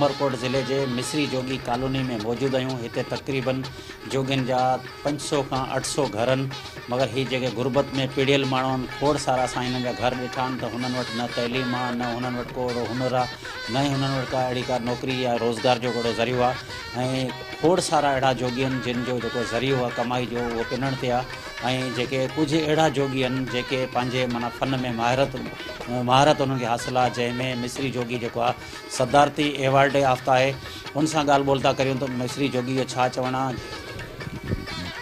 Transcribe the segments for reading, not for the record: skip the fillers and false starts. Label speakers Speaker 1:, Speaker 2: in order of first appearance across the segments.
Speaker 1: उमरकोट ज़िले के मिस्री जोगी कॉलोनी में मौजूद आहियूं। हिते तकरीबन जोगिन जा 500 खां 800 घर आहिनि, मगर ही जेके गुरबत में पिड़ियल माण्हू आहिनि, खोड़ सारा असां हिननि जा घर ॾिठा आहिनि त हुननि वटि न तइलीम आहे, न हुननि वटि को हुनर आहे, न ई हुननि वटि का अहिड़ी का नौकिरी या रोज़गार जो कहिड़ो ज़रियो आहे। ऐं खोड़ सारा अहिड़ा जोगी आहिनि जिन जो जेको ज़रियो आहे कमाई जो उहो पिनण ते आहे। ऐं जेके कुझु अहिड़ा जोगी आहिनि जेके पंहिंजे माना फ़न में महारत उन्हनि खे हासिल आहे, जंहिंमें मिस्री जोगी जेको आहे सदारती एवॉर्ड याफ़्ता आहे। उन सां ॻाल्हि ॿोल था करियूं त मिस्री जोगी जो छा चवणु आहे।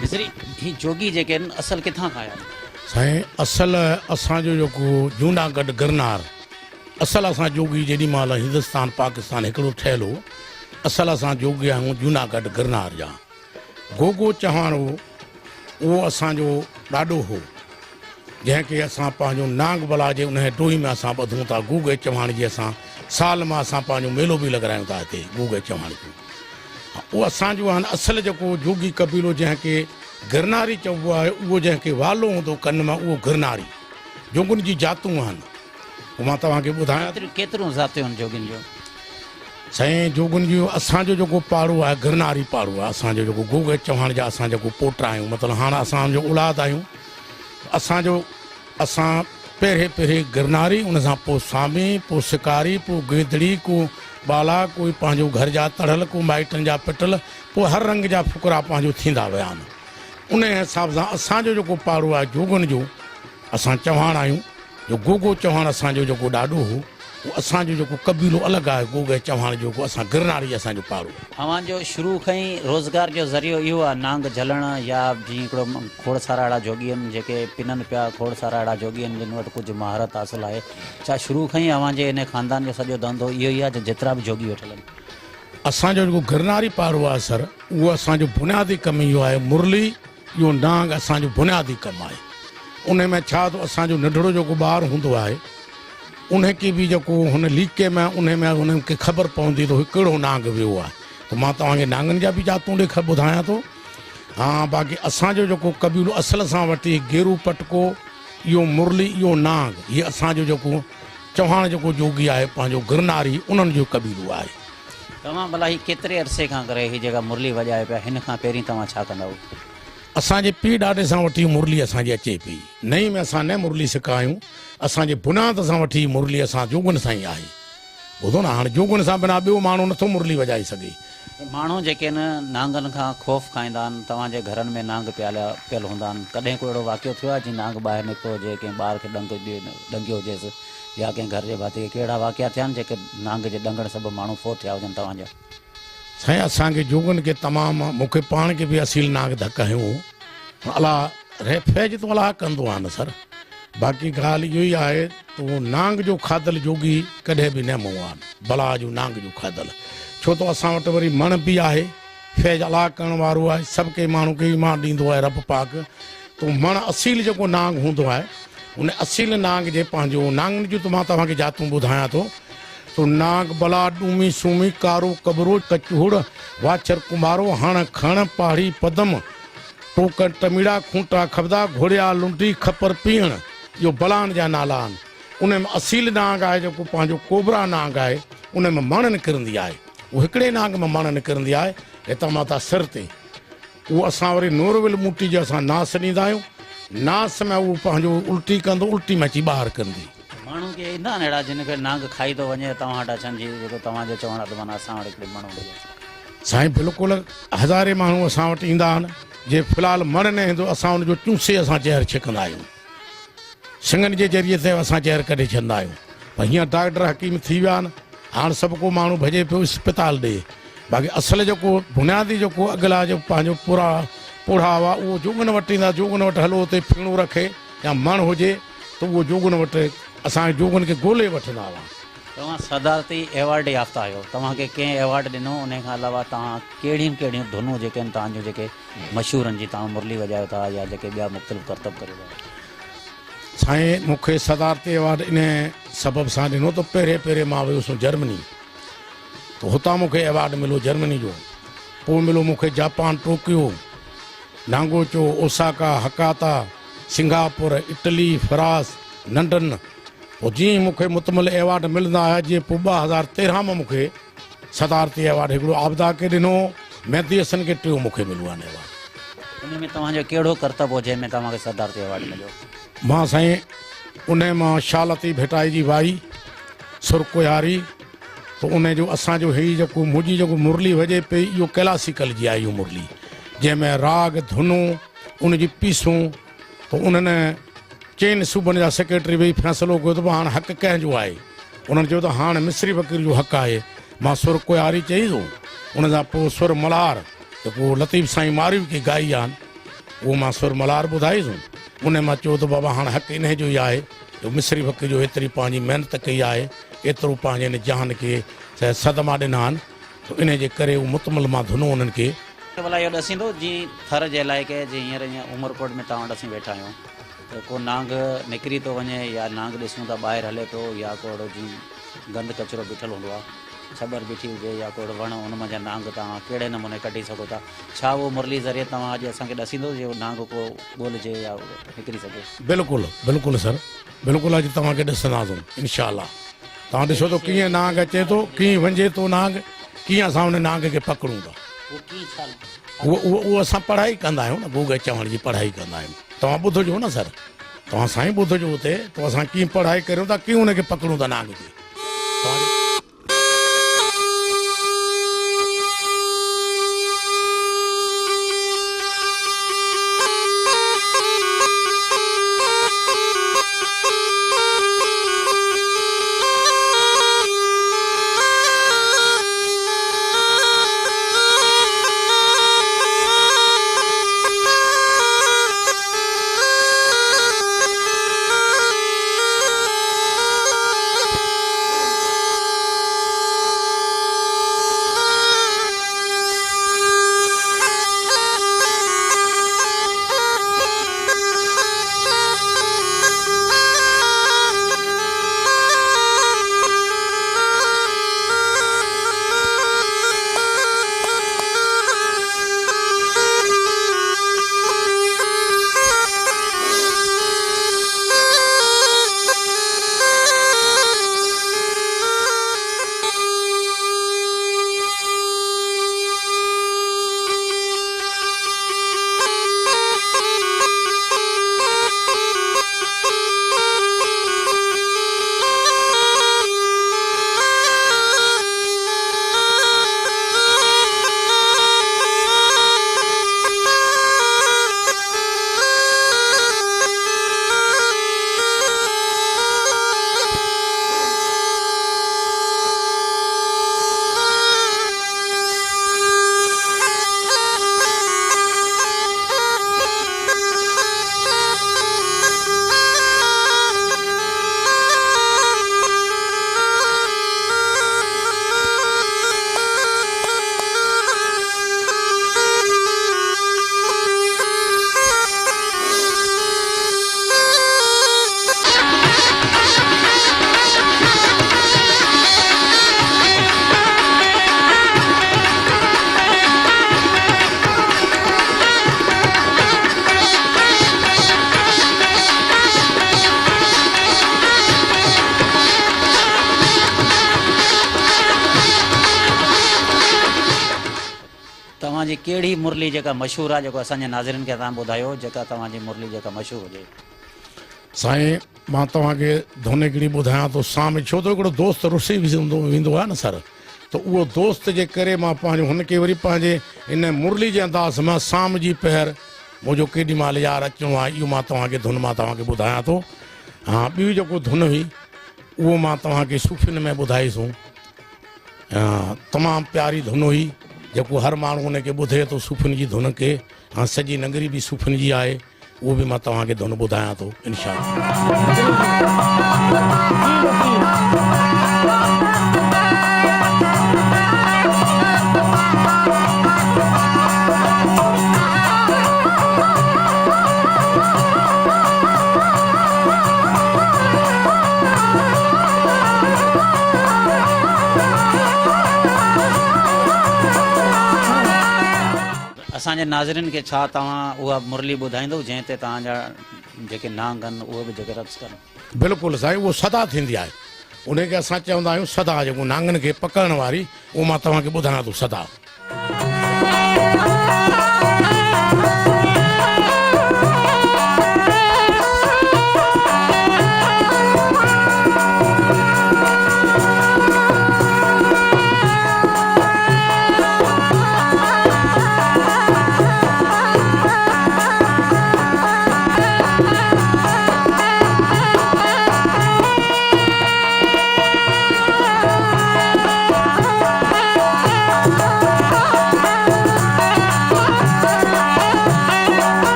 Speaker 1: मिस्री ही जोगी जेके आहिनि असल किथां खां आया आहिनि?
Speaker 2: साईं असल असांजो जेको जूनागढ़ गिरनार, असल असां जोगी जेॾी महिल हिंदुस्तान पाकिस्तान हिकिड़ो ठहियलु हो, असल असां जोगी आहियूं जूनागढ़ गिरनार जा। गोगो चव्हाण उहो असांजो ॾाढो हो, जंहिंखे असां पंहिंजो नांग बला जे उन टोही में असां ॿधूं था। गोगे चव्हाण जी असां साल मां असां पंहिंजो मेलो बि लॻारायूं था हिते गोगे चव्हाण जो। उहो असांजो आहे असल जेको जोगी कबीलो जंहिंखे गिरनारी चइबो आहे, उहो जंहिंखे वालो हूंदो कन में उहो गिरनारी। जोगियुनि जी जातूं आहिनि, उहो मां तव्हांखे ॿुधायां।
Speaker 1: केतिरियूं ज़ातियूं आहिनि जोगियुनि जो?
Speaker 2: साईं जोगियुनि जो असांजो जेको पाड़ो आहे गिरनारी पाड़ो आहे। असांजो जेको गोगे चव्हाण जा असां जेको पोटा आहियूं, मतिलबु हाणे असांजो औलाद आहियूं। असां पहिरें गिरनारी, उन सां पोइ स्वामी, पोइ शिकारी, पोइ गेदड़ी, को बाला, कोई पंहिंजो घर जा तड़ियल, को माइटनि जा पिटल, पोइ हर रंग जा फुकरा पंहिंजो थींदा विया आहिनि। उन हिसाब सां असांजो जेको पाड़ो आहे जोगनि जो, असां चव्हाण आहियूं। जो गोगो चव्हाण असांजो जेको ॾाढो हो, उहो असांजो जेको कबीलो अलॻि आहे गोगे चव्हाण जो, असां गिरनारी असांजो पाड़ो।
Speaker 1: तव्हांजो शुरू खां ई रोज़गार जो ज़रियो इहो आहे नांग झलण, या जीअं हिकिड़ो खोड़ सारा अहिड़ा जोगी आहिनि जेके पिननि पिया, खोड़ सारा अहिड़ा जोगी आहिनि जिन वटि कुझु महारत हासिल आहे? छा शुरू खां ई अव्हांजे इन ख़ानदान जो सॼो धंधो इहो ई आहे जेतिरा बि जोगी वेठल आहिनि?
Speaker 2: असांजो जेको गिरनारी पाड़ो आहे सर, उहो असांजो बुनियादी कमु इहो आहे। मुरली इहो नांग असांजो बुनियादी कमु आहे। उन में छा त असांजो नंढड़ो जेको ॿारु हूंदो आहे, उनखे बि जेको हुन लीके में उन में उनखे ख़बर पवंदी त कहिड़ो नांग वियो आहे। त मां तव्हांखे नांगनि जा बि जातूं ॿुधायां थो। हा, बाक़ी असांजो जेको कबीलो असल सां वठी गेरू पटको, इहो मुरली, इहो नांग, इहे असांजो जेको चव्हाण जेको जोगी आहे पंहिंजो गिरनारी, उन्हनि जो कबीलो आहे।
Speaker 1: तव्हां भला ही केतिरे अरसे खां करे ही जेका मुरली वॼाए पिया, हिन खां पहिरीं तव्हां छा कंदा?
Speaker 2: असांजे पीउ ॾाॾे सां वठी मुरली असांजी अचे पई। नई में असां न मुरली सिखायूं, असांजे बुनियाद सां वठी मुरली असां जोगनि सां ई आहे। ॿुधो न, हाणे जोगनि सां बिना ॿियो माण्हू नथो मुरली वॼाए सघे।
Speaker 1: माण्हू जेके आहिनि नांगनि खां ख़ौफ़ खाईंदा आहिनि, तव्हांजे घरनि में नांग पियल हूंदा आहिनि, कॾहिं को अहिड़ो वाक़ियो थियो आहे जीअं नांग ॿाहिरि निकितो हुजे, कंहिं ॿार खे ॾंगियो हुजेसि, या कंहिं घर जे भाती खे कहिड़ा वाक़िया थिया आहिनि जेके नांग जे ॾंगण सबबु माण्हू फ़ौत थिया हुजनि तव्हांजा?
Speaker 2: साईं असांखे जोगनि खे तमामु, मूंखे पाण खे बि असील नांग धक हयूं, अलाह फैज तो अलाह कंदो आहे न सर। बाक़ी ॻाल्हि इहो ई आहे त उहो नांग जो खाधल जोगी कॾहिं बि न मुंहुं आहे, बला जो नांग जो खाधल। छो त असां वटि वरी मण बि आहे, फैज अलाह करण वारो आहे, सभु कंहिं माण्हू खे ईमान ॾींदो आहे रब पाक। त मण असील जेको नांग हूंदो आहे, उन असील नांग जे पंहिंजो नांगनि जूं त मां तव्हांखे जातूं ॿुधायां थो। तो नाग बला डूमी सूमी कारो कबरो कचूड़ वाचर कुमारो हण खण पहाड़ी पदम टोकन टमीड़ा खूंटा खबदा घोड़िया लुंडी खपर पीअण, इहो बलान जा नाला आहिनि। उन में असील नांग आहे जेको पंहिंजो कोबरा नांग आहे, उन में मण निकिरंदी आहे। उहो हिकिड़े नांग में मण निकिरंदी आहे हितां माता सिर ते। उहो असां वरी नोरविल मूटी जो असां नास ॾींदा आहियूं। नास में उहो पंहिंजो उल्टी कंदो, उल्टी में अची ॿाहिरि कंदी।
Speaker 1: माण्हू के ईंदा आहिनि अहिड़ा जिन खे नांग खाई थो वञे, तव्हां वटि अचनि जी जेको तव्हांजो चवणु आहे त माना असां वटि हिकिड़े माण्हू?
Speaker 2: साईं बिल्कुलु हज़ारे माण्हू असां वटि ईंदा आहिनि। जे फ़िलहालु मण न ईंदो, असां हुनजो चूसे असां ज़हर छिकंदा आहियूं, सिंगनि जे ज़रिए ते असां ज़हर कढे छॾींदा आहियूं। पर हीअं डॉक्टर हकीम थी विया आहिनि, हाणे सभु को माण्हू भॼे पियो इस्पताल ॾे। बाक़ी असल जेको बुनियादी जेको अॻिला जो पंहिंजो पोढ़ा हुआ, उहो जोगनि वटि ईंदा। जोगनि वटि हलो हुते फीणो रखे या मण हुजे त उहो जोगनि वटि असांजे जोगनि खे ॻोल्हे वठंदा हुआ।
Speaker 1: तव्हां सदारती एवॉर्ड याफ़्ता आहियो, तव्हांखे कंहिं एवॉर्ड ॾिनो? उन खां अलावा तव्हां कहिड़ियूं धुनूं जेके आहिनि तव्हांजूं जेके मशहूरु आहिनि, जी तव्हां मुरली वॼायो था या जेके ॿिया मुख़्तलिफ़ करतब करियो था?
Speaker 2: साईं मूंखे सदारती एवॉर्ड इन सबब सां ॾिनो त पहिरें मां वियुसि जर्मनी, त हुतां मूंखे एवॉर्ड मिलियो जर्मनी जो। पोइ मिलियो मूंखे जापान टोकियो, नांगोचो, Osaka, Hakata, Singapore, Italy, France, London. पोइ जीअं मूंखे मुतमल एवॉर्ड मिलंदा हुआ, जीअं पोइ 2013 में मूंखे सदारती अवार्ड हिकिड़ो आपदा खे ॾिनो, मेहदी हसन खे 3 मूंखे मिलियो आहे अवार्ड।
Speaker 1: उन में तव्हांजो कहिड़ो करतब हो जंहिंमें तव्हांखे सदारती अवार्ड मिलियो?
Speaker 2: मां साईं उन मां शालती भेटाई जी वाई सुरकुयारी, तो उन जो असांजो हीउ जेको मुंहिंजी जेको मुरली वॼे पई इहो क्लासिकल जी आहे। इहो मुरली जंहिंमें राग धुनूं उन जी पीसूं, तो उन्हनि चइनि सूबनि जा सेक्रेटरी वेही फ़ैसिलो कयो त हाणे हक़ु कंहिंजो आहे। उन्हनि चयो त हाणे मिस्री फ़क़ीर जो हक़ु आहे। मां सुर कुयारी चई थो, उन सां पोइ सुर मल्हार जेको लतीफ़ साईं मारियूं की ॻाई आहे उहो मां सुर मल्हार ॿुधाईसि। उन मां चयो त बाबा हाणे हक़ु इन जो ई आहे जो मिस्री फ़क़ीर जो एतिरी पंहिंजी महिनत कई आहे, एतिरो पंहिंजे इन जान खे सदमा ॾिना आहिनि, तो इन जे करे उहो मुतमल मां धुनो उन्हनि खे।
Speaker 1: भला इहो ॾसींदो जीअं थर जे इलाइक़े जीअं हींअर हीअं उमरकोट में तव्हां वटि असीं वेठा आहियूं, त को नांग निकिरी थो वञे या नांग ॾिसूं था ॿाहिरि हले थो, या को अहिड़ो जीअं गंद कचिरो बीठल हूंदो आहे, छबर बीठी हुजे या को वण उन मां जा नांग तव्हां कहिड़े नमूने कढी सघो था? छा उहो मुरली ज़रिए तव्हां अॼु असांखे ॾसींदो जो नांग को ॻोल्हिजे या निकिरी सघे?
Speaker 2: बिल्कुलु बिल्कुलु सर, बिल्कुलु अॼु तव्हांखे ॾिसंदासीं इनशाला। तव्हां ॾिसो तो कीअं नांग अचे थो, कीअं वञे थो नांग, कीअं असां हुन नांग खे पकड़ूं था। उहो असां पढ़ाई कंदा आहियूं न, भूग चवण जी पढ़ाई कंदा आहियूं। तव्हां ॿुधजो न सर, तव्हां साईं ॿुधजो हुते, तो असां कीअं पढ़ाई करियूं था, कीअं हुनखे पकड़ूं था नांग खे।
Speaker 1: तव्हांजी कहिड़ी मुरली जेका मशहूरु आहे, जेको असांजे नाज़रीन खे तव्हां ॿुधायो, जेका तव्हांजी मुरली जेका मशहूरु हुजे?
Speaker 2: साईं मां तव्हांखे धुन हिकिड़ी ॿुधायां थो शाम, छो त हिकिड़ो दोस्त रुसी वेंदो आहे न सर, त उहो दोस्त जे करे मां पंहिंजो हुनखे वरी पंहिंजे इन मुरली जे अंदाज़ मां शाम जी पहर मुंहिंजो केॾी महिल यार अचिणो आहे, इहो मां तव्हांखे धुन मां तव्हांखे ॿुधायां थो। हा, ॿियूं जेको धुन हुई उहो मां तव्हांखे सूफ़ियुनि में ॿुधाईसूं। तमामु प्यारी धुन हुई जेको हर माण्हू हुनखे ॿुधे थो सूफ़ियुनि जी धुन खे। हा, सॼी नगरी बि सूफ़ियुनि जी आहे, उहो बि मां तव्हांखे धुन ॿुधायां थो
Speaker 1: असांजे नाज़रीन खे छा तव्हां उहा मुरली ॿुधाईंदो जंहिं ते तव्हांजा जेके नांग आहिनि उहे बि जेके रक़्स कनि?
Speaker 2: बिल्कुलु साईं, उहो सदा थींदी आहे, उनखे असां चवंदा आहियूं सदा, जेको नांगनि खे पकड़ण वारी उहो मां तव्हांखे ॿुधायां थो सदा।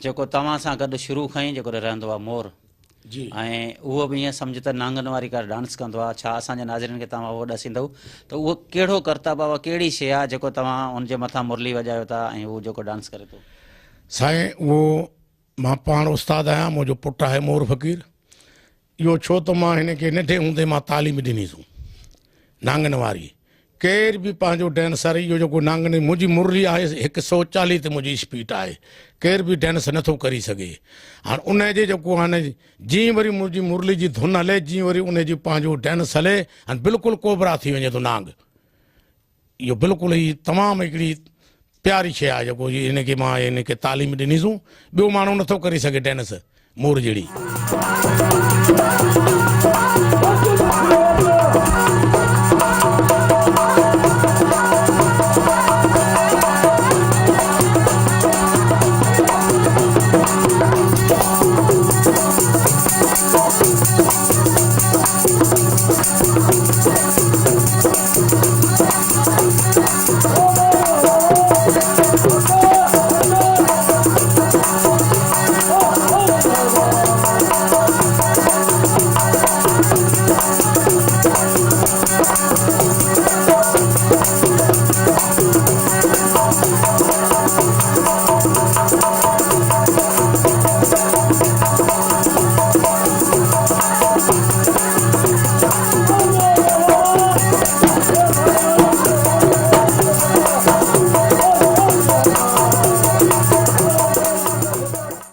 Speaker 1: जेको तव्हां सां गॾु शुरू खां ई जेको रहंदो आहे मोर
Speaker 2: जी,
Speaker 1: ऐं उहो बि ईअं सम्झ त नांगन वारी का डांस कंदो आहे, छा असांजे नाज़रीन खे तव्हां उहो ॾसींदव त उहो कहिड़ो करतब आहे, कहिड़ी शइ आहे जेको तव्हां उनजे मथां मुरली वॼायो था ऐं उहो जेको डांस करे थो?
Speaker 2: साईं उहो मां पाण उस्ताद आहियां, मुंहिंजो पुटु आहे मोर फ़क़ीर। इहो छो त मां हिन खे नंढे हूंदे मां तालीम ॾिनीसूं नांगन वारी। केर बि पंहिंजो डांसर इहो जेको नांगन मुंहिंजी मुरली आहे 140 ते मुंहिंजी स्पीड आहे, केर बि डांस नथो करे सघे। हाणे उनजे जेको हाणे जीअं वरी मुंहिंजी मुरली जी धुन हले, जीअं वरी उनजी पंहिंजो डांस हले, हाणे बिल्कुलु कोबरा थी वञे थो नांग। इहो बिल्कुलु ई तमामु हिकिड़ी प्यारी शइ आहे जेको हिनखे मां हिनखे तालीम ॾिनीसूं। ॿियो माण्हू नथो करे सघे डांस मोर जहिड़ी।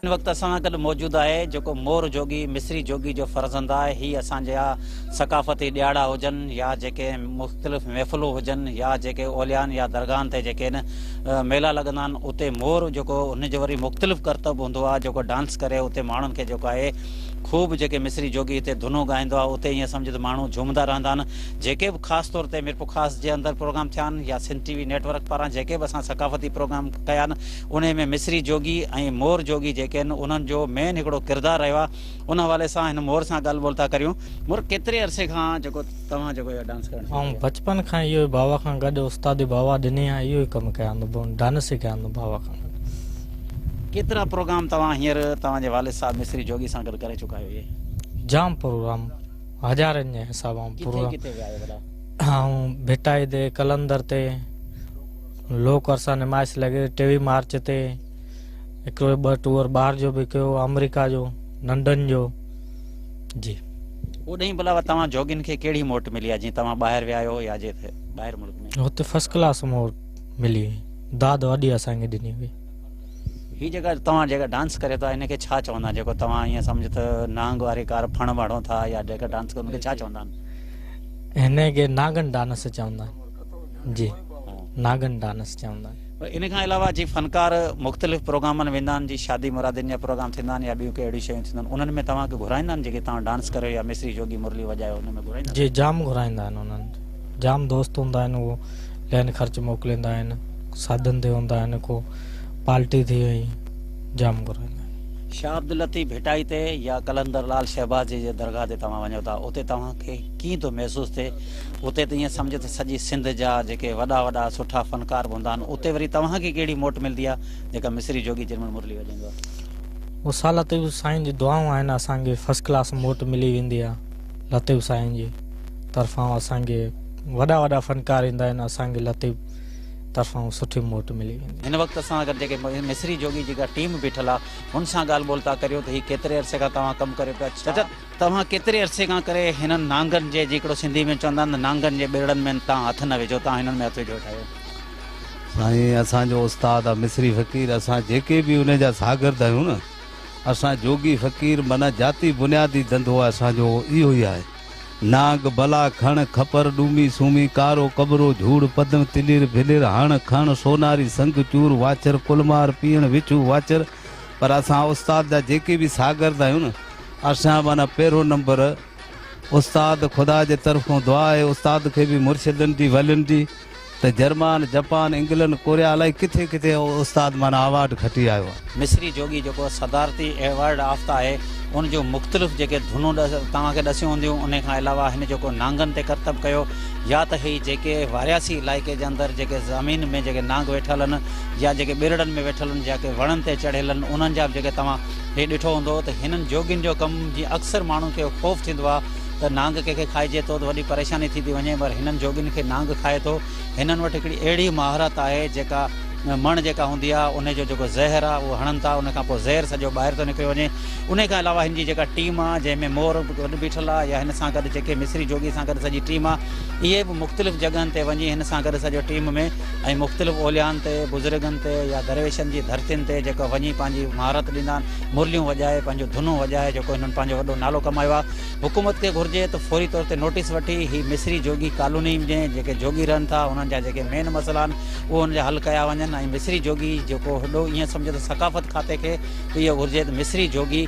Speaker 1: इन वक़्तु असां सां गॾु मौजूदु आहे जेको मोर जोगी मिस्री जोगी जो फर्ज़ंद आहे। हीअ असांजा सकाफ़ती ॾियारा हुजनि या जेके मुख़्तलिफ़ महफ़िलूं हुजनि या जेके ओलियान या दरगाहनि ते जेके मेला लॻंदा आहिनि, उते मोर जेको हुनजो वरी मुख़्तलिफ़ करतब हूंदो आहे जेको डांस करे उते माण्हुनि खे जेको आहे ख़ूब जेके मिस्री जोगी हिते धुनूं ॻाईंदो आहे, उते ईअं सम्झ त माण्हू झूमंदा रहंदा आहिनि। जेके बि ख़ासि तौर ते मिरपुर ख़ासि जे अंदरि प्रोग्राम थिया आहिनि या सिंध TV नेटवर्क पारां जेके बि असां सकाफ़ती प्रोग्राम कया आहिनि, उन में मिस्री जोगी ऐं मोर जोगी जेके आहिनि उन्हनि जो मेन हिकिड़ो किरदारु रहियो आहे। उन हवाले सां हिन मोर सां ॻाल्हि ॿोल था करियूं। मोर केतिरे अरसे खां जेको तव्हां जेको इहो डांस करणु?
Speaker 3: ऐं बचपन खां इहो ई बाबा खां गॾु उस्तादी बाबा ॾिनी आहे, इहो ई कमु कयां थो, डांस ई कयां थो बाबा खां गॾु।
Speaker 1: केतिरा प्रोग्राम तव्हां हींअर तव्हांजे वालिद साहिब मिस्री जोगी सां गॾु करे चुका आहियो?
Speaker 3: जाम प्रोग्राम, हज़ारनि जे हिसाब सां प्रोग्राम।
Speaker 1: किथे विया आहियो भला?
Speaker 3: ऐं भिटाई ते, कलंदर ते, लोक अरसा नुमाइश लॻे 23 मार्च ते, हिकिड़ो 2 टूर ॿाहिरि जो बि कयो, अमेरिका जो, लंडन जो। जी
Speaker 1: ओॾहीं भला तव्हां जोगिन खे कहिड़ी मोट मिली आहे जीअं तव्हां ॿाहिरि विया आहियो या जे ॿाहिरि मुल्क में?
Speaker 3: हुते फर्स्ट क्लास मोट मिली हुई, दाद वॾी असांखे ॾिनी हुई।
Speaker 1: हीअ जेका तव्हां जेका डांस करे था हिनखे छा चवंदा जेको तव्हां ईअं सम्झ त नांग वारी कार फण वाढ़ो था या जेका डांस कयो हुनखे छा चवंदा आहिनि?
Speaker 3: हिनखे नागन डांस चवंदा आहिनि। जी नागन डांस चवंदा आहिनि।
Speaker 1: इन खां अलावा जी फनकार मुख़्तलिफ़ प्रोग्रामनि वेंदा आहिनि, जी शादी मुरादियुनि जा प्रोग्राम थींदा आहिनि या ॿियूं के अहिड़ियूं शयूं थींदियूं आहिनि, उन्हनि में तव्हांखे घुराईंदा आहिनि जेके तव्हां डांस करियो या मिस्री जोगी मुरली वॼायो हुन में घुराईंदा?
Speaker 3: जी जाम घुराईंदा आहिनि उन्हनि, जाम दोस्त हूंदा आहिनि, उहो लैन ख़र्च मोकिलींदा आहिनि, साधन ते हूंदा आहिनि, को पार्टी थी वई, जाम घुराईंदा आहिनि।
Speaker 1: शाह अब्दुल लतीफ़ भिटाई ते या कलंदर लाल शहबाज जी दरगाह ते तव्हां वञो था, उते तव्हांखे कीअं थो महसूसु थिए? उते त ईअं सम्झ त सॼी सिंध जा जेके वॾा वॾा सुठा फनकार हूंदा आहिनि, उते वरी तव्हांखे कहिड़ी मोट मिलंदी आहे जेका मिस्री जोगी जंहिंमहिल मुरली वॼाईंदो आहे?
Speaker 3: उहो सा लतीफ़ साईं जी दुआऊं आहिनि, असांखे फर्स्ट क्लास मोट मिली वेंदी आहे लतीफ़ साईं जी तरफ़ां। असांखे वॾा वॾा फनकार ईंदा आहिनि, असांखे लतीफ़ तरफ़ां सुठी मोट मिली वेंदी।
Speaker 1: हिन वक़्तु असां अगरि जेके मिस्री जोगी जेका टीम बीठल आहे हुन सां ॻाल्हि ॿोल था करियो त हीअ केतिरे अरसे खां तव्हां कमु करे पिया? चाचा तव्हां केतिरे अरसे खां करे हिननि नांगनि जे हिकिड़ो सिंधी में चवंदा आहिनि नांगनि जे ॿेड़नि में तव्हां हथ न विझो, तव्हां हिननि में हथु विझो ठाहियो?
Speaker 4: साईं असांजो उस्ताद आहे मिस्री फ़क़ीर, असां जेके बि उन जा शागिर्द आहियूं न, असां जोगी फ़क़ीर माना जाती बुनियादी धंधो आहे असांजो इहो ई आहे। नाग भला खण खपर डूमी सूमी कारो कबरो झूड़ पदम तिलिर भिलिर हण खण सोनारी संग चूर वाचर कुलमार पीअण विचू वाचर। पर असां उस्ताद जा जेके बि शागिर्द आहियूं न, असां माना पहिरों नंबर उस्ताद ख़ुदा जे तरफ़ों दुआ आहे उस्ताद खे बि मुर्शिदनि जी वलियुनि जी त जर्मान जापान इंग्लैंड कोरिया अलाए किथे किथे उस्ताद माना अवार्ड खटी आयो आहे।
Speaker 1: मिस्री जोगी जेको सदारती अवार्ड याफ़्ता आहे उनजो मुख़्तलिफ़ जेके धुनूं तव्हांखे ॾसियूं हूंदियूं, उन खां अलावा हिन जेको नांगनि ते करतब कयो, या त ही जेके वारियासी इलाइक़े जे अंदरि जेके ज़मीन में जेके नांग वेठल आहिनि या जेके ॿिरड़नि में वेठल आहिनि, जेके वणनि ते चढ़ियल आहिनि, उन्हनि जा बि जेके तव्हां हे ॾिठो हूंदो त हिननि जोगियुनि जो कमु जीअं अक्सर माण्हुनि खे ख़ौफ़ थींदो आहे त नांग कंहिंखे खाइजे थो त वॾी परेशानी थी वञे, पर हिननि जोगियुनि खे नांग खाए थो। हिननि वटि हिकिड़ी अहिड़ी महारत आहे जेका मण जेका हूंदी आहे उनजो जेको ज़हर आहे उहो हणनि था, उन खां पोइ ज़हर सॼो ॿाहिरि थो निकिरी वञे। उन खां अलावा हिन जी जेका टीम आहे जंहिंमें मोर गॾु बीठल आहे या हिन सां गॾु जेके मिस्री जोगी सां गॾु सॼी टीम आहे, इहे बि मुख़्तलिफ़ जॻहनि ते वञी हिन सां गॾु सॼो टीम में ऐं मुख़्तलिफ़ ओलियान ते बुज़ुर्गनि ते या दरवेशनि जी धरतियुनि ते जेको वञी पंहिंजी महारत ॾींदा आहिनि, मुरलियूं वॼाए पंहिंजो धुनूं वॼाए जेको हिननि पंहिंजो वॾो नालो कमायो आहे। हुकूमत खे घुरिजे त फौरी तौर ते नोटिस वठी ही मिस्री जोगी कॉलोनी में जेके जोगी रहनि था उन्हनि जा जेके मेन मसइला आहिनि उहे हुनजा हल कया वञनि। ऐं मिस्री जोगी जेको हेॾो ईअं सम्झो त सकाफ़त खाते खे इहो घुरिजे त मिस्री जोगी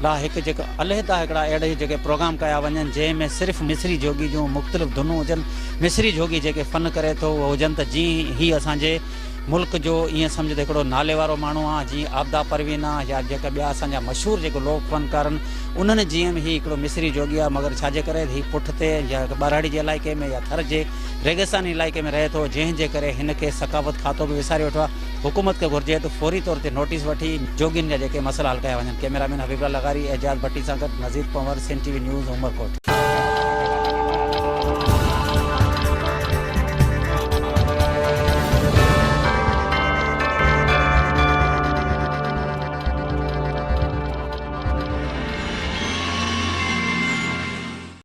Speaker 1: लाइ हिकु जेको अलहदा हिकिड़ा अहिड़े जेके प्रोग्राम कया वञनि जंहिंमें सिर्फ़ु मिस्री जोगी जूं मुख़्तलिफ़ धुनूं हुजनि, मिस्री जोगी जेके फ़न करे थो उहे हुजनि, त जीअं ही असांजे मुल्क जो ईअं सम्झो त हिकिड़ो नाले वारो माण्हू आहे जीअं आबदा परवीन आहे या जेका ॿिया असांजा मशहूरु जेको लोक फ़नकार आहिनि, उन्हनि जीअं ही हिकिड़ो मिस्री जोगी आहे, मगर छाजे करे ही पुठिते या ॿाराड़ी जे इलाइक़े में या थर जे रेगिस्तानी इलाइक़े में रहे थो, जंहिंजे करे हिन खे सकाफ़त खातो बि विसारे वेठो आहे। हुकूमत खे घुरिजे त फौरी तौर ते नोटिस वठी जोगियुनि जा जेके मसइला हल कया वञनि। कैमरामैन हबीबुल्लाह लगारी, एजाज़ भट्टी सां गॾु नज़ीर Panwar, Sun TV news, Umarkot.